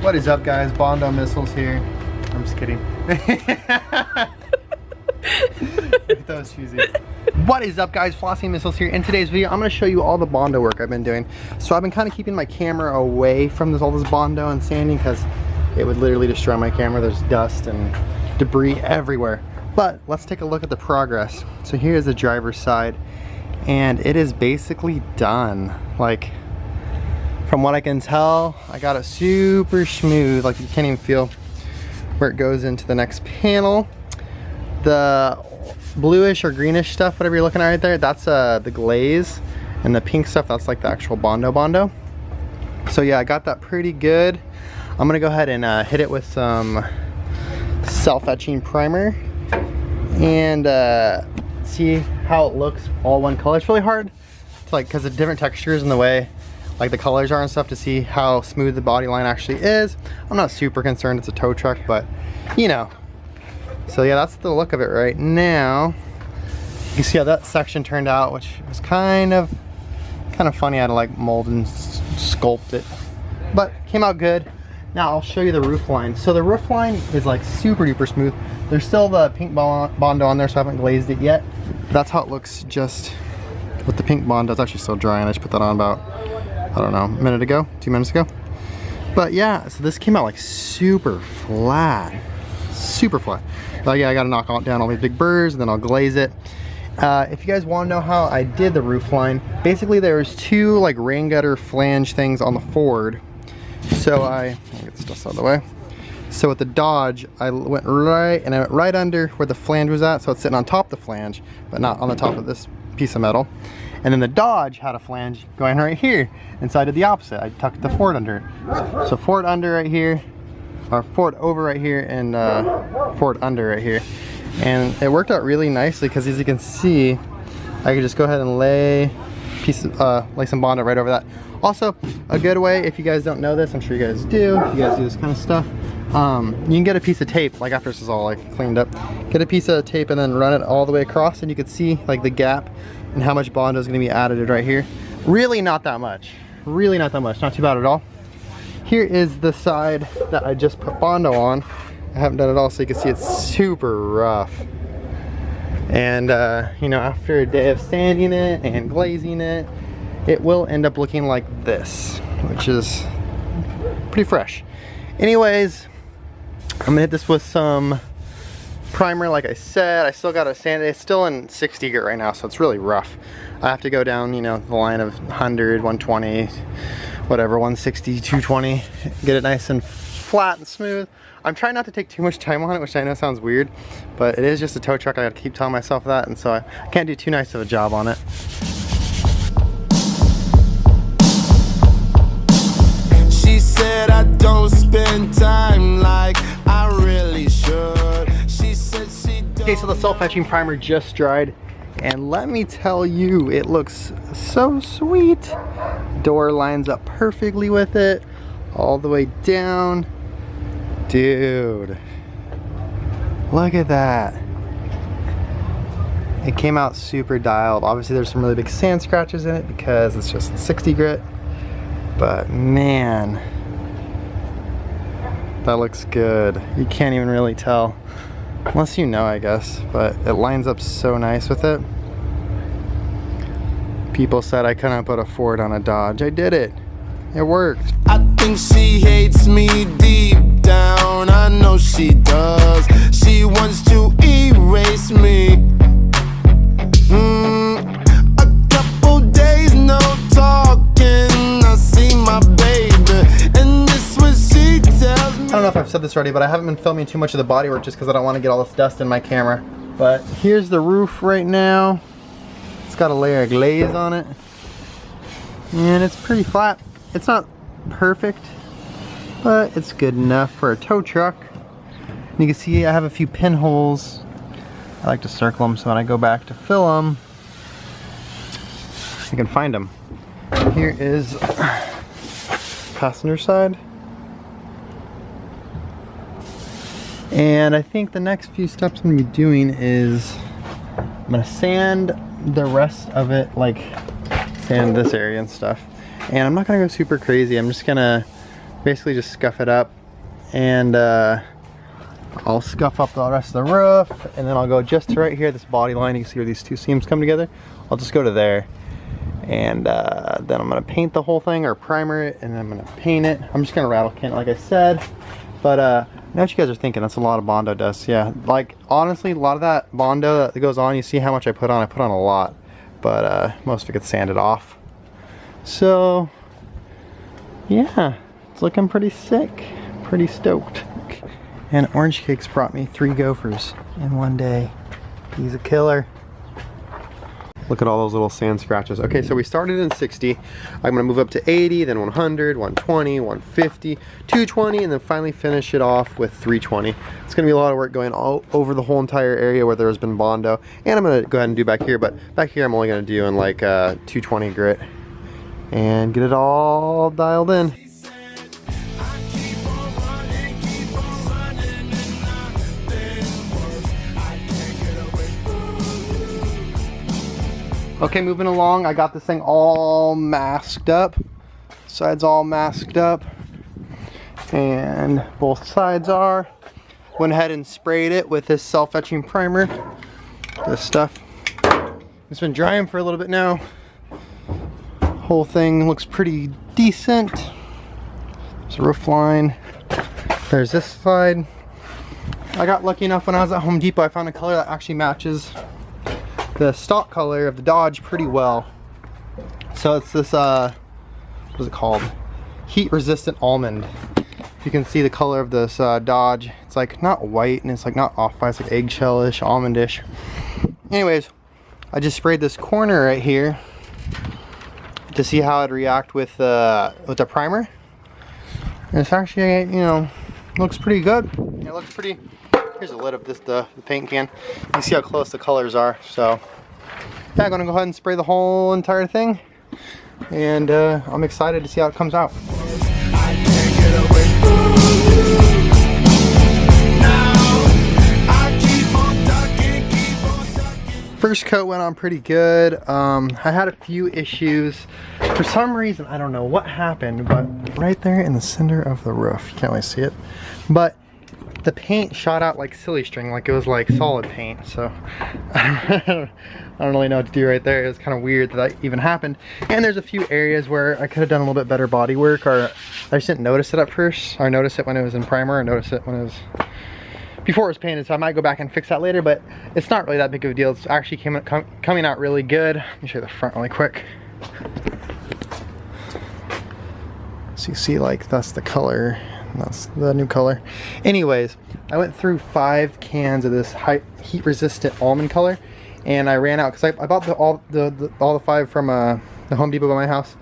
What is up, guys? Bondo missiles here. I'm just kidding. That was cheesy. What is up, guys? Flossing Missiles here. In today's video, I'm going to show you all the Bondo work I've been doing. So I've been kind of keeping my camera away from all this Bondo and sanding because it would literally destroy my camera. There's dust and debris everywhere. But let's take a look at the progress. So here is the driver's side, and it is basically done. Like, from what I can tell, I got it super smooth. Like, you can't even feel where it goes into the next panel. The bluish or greenish stuff, whatever you're looking at right there, that's the glaze, and the pink stuff, that's like the actual Bondo. So yeah, I got that pretty good. I'm gonna go ahead and hit it with some self-etching primer and see how it looks all one color. It's really hard to, like, because of different textures and the way like the colors are and stuff, to see how smooth the body line actually is. I'm not super concerned, it's a tow truck, but you know. So yeah, that's the look of it right now. You can see how that section turned out, which was kind of funny. I had to like mold and sculpt it, but came out good. Now I'll show you the roof line. So the roof line is like super duper smooth. There's still the pink Bondo on there, so I haven't glazed it yet. That's how it looks just with the pink Bondo. It's actually still dry, and I just put that on about, I don't know, a minute ago, 2 minutes ago. But yeah, so this came out like super flat. Super flat. Like, yeah, I gotta knock down all these big burrs and then I'll glaze it. If you guys want to know how I did the roof line, basically there was two like rain gutter flange things on the Ford. So I'll get this dust out of the way. So with the Dodge, I went right under where the flange was at, so it's sitting on top of the flange, but not on the top of this piece of metal. And then the Dodge had a flange going right here, and so I did the opposite. I tucked the Ford under it. So Ford under right here, or Ford over right here, and Ford under right here. And it worked out really nicely because, as you can see, I could just go ahead and lay some Bondo right over that. Also, a good way, if you guys don't know this, I'm sure you guys do, if you guys do this kind of stuff, you can get a piece of tape, like after this is all like cleaned up, get a piece of tape and then run it all the way across, and you can see like the gap and how much Bondo is going to be added right here. Really not that much. Really not that much. Not too bad at all. Here is the side that I just put Bondo on. I haven't done it all, so you can see it's super rough. And you know, after a day of sanding it and glazing it, it will end up looking like this, which is pretty fresh. Anyways, I'm gonna hit this with some primer. Like I said, I still gotta sand it. It's still in 60 grit right now, so it's really rough. I have to go down, you know, the line of 100, 120, whatever, 160, 220, get it nice and flat and smooth. I'm trying not to take too much time on it, which I know sounds weird, but it is just a tow truck. I gotta keep telling myself that, and so I can't do too nice of a job on it. She said I don't spend time like I really should. She said she don't. Okay, so the self-etching primer just dried, and let me tell you, it looks so sweet. Door lines up perfectly with it, all the way down. Dude, look at that. It came out super dialed. Obviously there's some really big sand scratches in it because it's just 60 grit, but man, that looks good. You can't even really tell, unless you know, I guess, but it lines up so nice with it. People said I couldn't put a Ford on a Dodge. I did it. It worked. I think she hates me deep down. I know she does. She wants to erase me. A couple days no talking. I see my baby, and this what she tells me. I don't know if I've said this already, but I haven't been filming too much of the bodywork just because I don't want to get all this dust in my camera. But here's the roof right now. It's got a layer of glaze on it, and it's pretty flat. It's not perfect, but it's good enough for a tow truck. And you can see I have a few pinholes. I like to circle them so when I go back to fill them, I can find them. Here is passenger side. And I think the next few steps I'm gonna be doing is I'm gonna sand the rest of it, like sand this area and stuff. And I'm not gonna go super crazy. I'm just gonna basically just scuff it up, and I'll scuff up the rest of the roof, and then I'll go just to right here, this body line. You can see where these two seams come together. I'll just go to there, and then I'm gonna paint the whole thing, or primer it, and then I'm gonna paint it. I'm just gonna rattle can it like I said. But I know what you guys are thinking, that's a lot of Bondo dust. Yeah, like honestly, a lot of that Bondo that goes on, you see how much I put on a lot, but most of it gets sanded off. So yeah, it's looking pretty sick, pretty stoked. And Orange Cakes brought me 3 gophers in one day. He's a killer. Look at all those little sand scratches. Okay, so we started in 60. I'm gonna move up to 80, then 100, 120, 150, 220, and then finally finish it off with 320. It's gonna be a lot of work going all over the whole entire area where there's been Bondo. And I'm gonna go ahead and do back here, but back here I'm only gonna do in like 220 grit and get it all dialed in. Okay, moving along, I got this thing all masked up. Sides all masked up. And both sides are. Went ahead and sprayed it with this self-etching primer. This stuff. It's been drying for a little bit now. Whole thing looks pretty decent. There's a roof line. There's this side. I got lucky enough when I was at Home Depot, I found a color that actually matches the stock color of the Dodge pretty well. So it's this what is it called, heat resistant almond. You can see the color of this Dodge. It's like not white, and it's like not off-white, it's like eggshellish, almondish. Anyways, I just sprayed this corner right here to see how it'd react with the primer, and it's actually, you know, looks pretty good. It looks pretty. Here's the lid of this, the paint can. You can see how close the colors are. So yeah, I'm gonna go ahead and spray the whole entire thing, and I'm excited to see how it comes out. First coat went on pretty good. I had a few issues. For some reason, I don't know what happened, but right there in the center of the roof, you can't really see it, but the paint shot out like silly string, like it was like solid paint. So I don't really know what to do right there. It was kind of weird that even happened. And there's a few areas where I could have done a little bit better body work, or I just didn't notice it at first, or notice it when it was in primer, or notice it when it was before it was painted. So I might go back and fix that later, but it's not really that big of a deal. It's actually coming out really good. Let me show you the front really quick. So you see, like, that's the color. That's the new color. Anyways, I went through 5 cans of this heat resistant almond color, and I ran out because I bought all the 5 from the Home Depot by my house,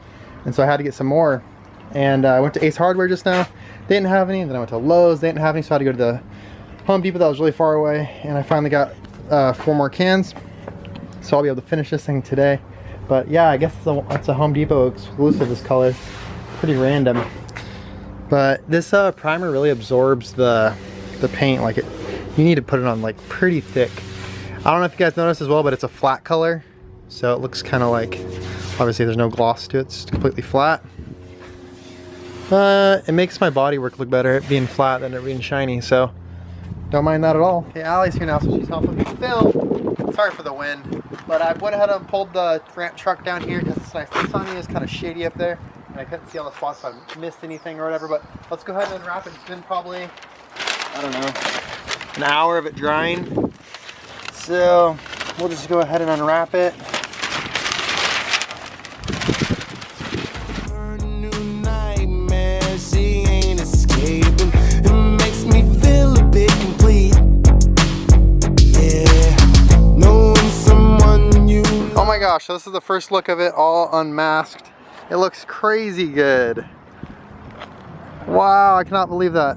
and so I had to get some more. And I went to Ace Hardware just now. They didn't have any. And then I went to Lowe's. They didn't have any, so I had to go to the Home Depot that was really far away, and I finally got 4 more cans, so I'll be able to finish this thing today. But yeah, I guess it's a Home Depot exclusive, this color. Pretty random. But this primer really absorbs the paint. Like, you need to put it on like pretty thick. I don't know if you guys noticed as well, but it's a flat color, so it looks kind of like, obviously there's no gloss to it, it's completely flat. It makes my body work look better, it being flat than it being shiny, so don't mind that at all. Okay, Allie's here now, so she's helping me film. Sorry for the wind, but I went ahead and pulled the ramp truck down here because it's nice and sunny. It's kind of shady up there, and I couldn't see all the spots if I missed anything or whatever. But let's go ahead and unwrap it. It's been probably, I don't know, an hour of it drying. So we'll just go ahead and unwrap it. Oh my gosh, so this is the first look of it all unmasked. It looks crazy good. Wow, I cannot believe that.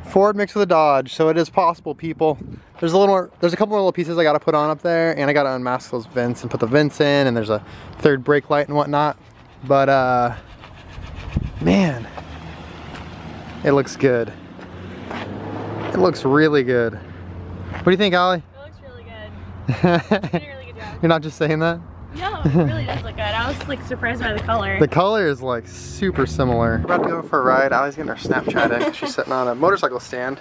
Ford mixed with a Dodge, so it is possible, people. There's a couple more little pieces I gotta put on up there, and I gotta unmask those vents and put the vents in, and there's a third brake light and whatnot. But man, it looks good. It looks really good. What do you think, Allie? It looks really good. You did a really good job. You're not just saying that? No, it really does look good. I was like surprised by the color. The color is like super similar. We're about to go for a ride. Allie's getting her Snapchat in because she's sitting on a motorcycle stand.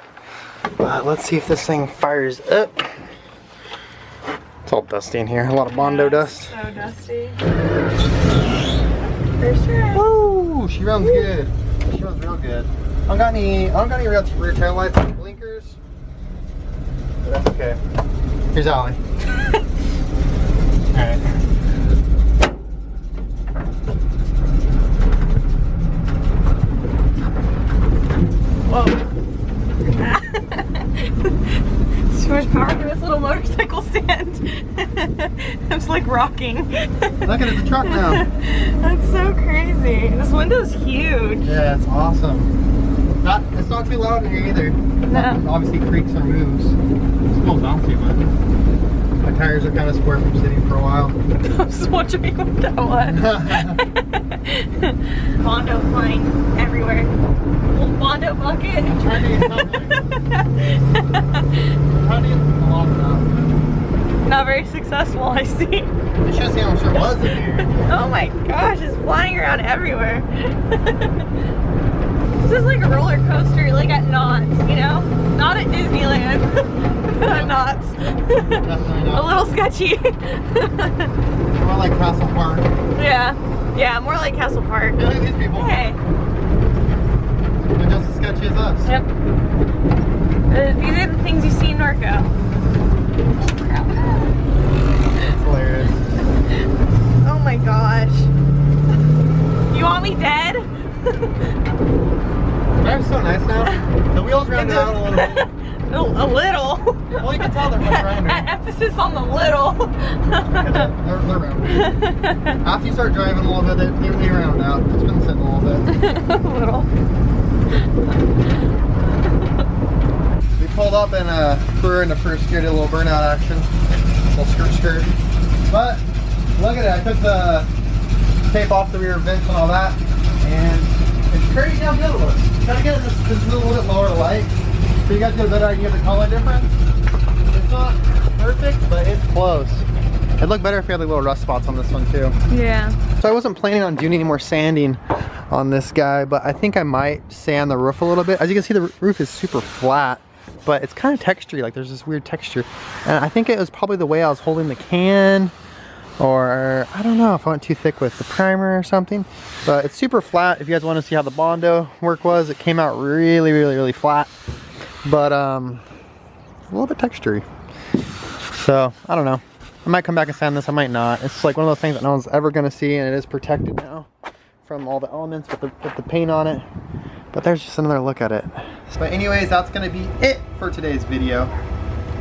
Let's see if this thing fires up. It's all dusty in here. A lot of Bondo dust. So dusty. For sure. Woo! She runs good. She runs real good. I don't got any rear tail lights, any blinkers. But that's okay. Here's Allie. Alright. Whoa. So much power for this little motorcycle stand. I'm just like rocking. Look at the truck now. That's so crazy. This window's huge. Yeah, it's awesome. It's not too loud in here either. No. Obviously creaks or moves. It's a little bouncy, but my tires are kind of square from sitting for a while. I was just wondering what that was. Bondo flying everywhere. Little Bondo bucket. I'm trying to get something. I'm trying to get along enough. Not very successful, I see. You should have seen how much there was in here. Oh my gosh, it's flying around everywhere. This is like a roller coaster, like at Knott's, you know? Not at Disneyland, but at Knott's. Definitely not. A little sketchy. More like Castle Park. Yeah, more like Castle Park. Look at these people. Hey. They're just as sketchy as us. Yep. These are the things you see in Norco. It's hilarious. Oh my gosh. You want me dead? Drive's so nice now. The wheels rounded out a little bit. A little. Well, you can tell they're much rounder. Emphasis on the little. They're round. After you start driving a little bit, they round out. It's been sitting a little bit. A little. We pulled up and we're in the first gear, did a little burnout action. A little skirt. But look at it, I took the tape off the rear vents and all that, and it's pretty damn good. Look, gotta get it this is a little bit lower light, so you guys get a better idea of the color difference. It's not perfect, but it's close. It'd look better if we had like little rust spots on this one too. Yeah. So I wasn't planning on doing any more sanding on this guy, but I think I might sand the roof a little bit. As you can see, the roof is super flat, but it's kind of textury, like there's this weird texture. And I think it was probably the way I was holding the can, or I don't know if I went too thick with the primer or something, but it's super flat. If you guys want to see how the Bondo work was, it came out really flat, but a little bit textury. So I don't know. I might come back and sand this, I might not. It's like one of those things that no one's ever gonna see, and it is protected now from all the elements with the paint on it. But there's just another look at it. But anyways, that's gonna be it for today's video.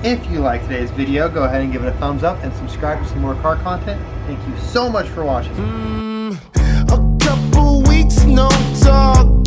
If you like today's video, go ahead and give it a thumbs up and subscribe for some more car content. Thank you so much for watching. A couple weeks, no talk.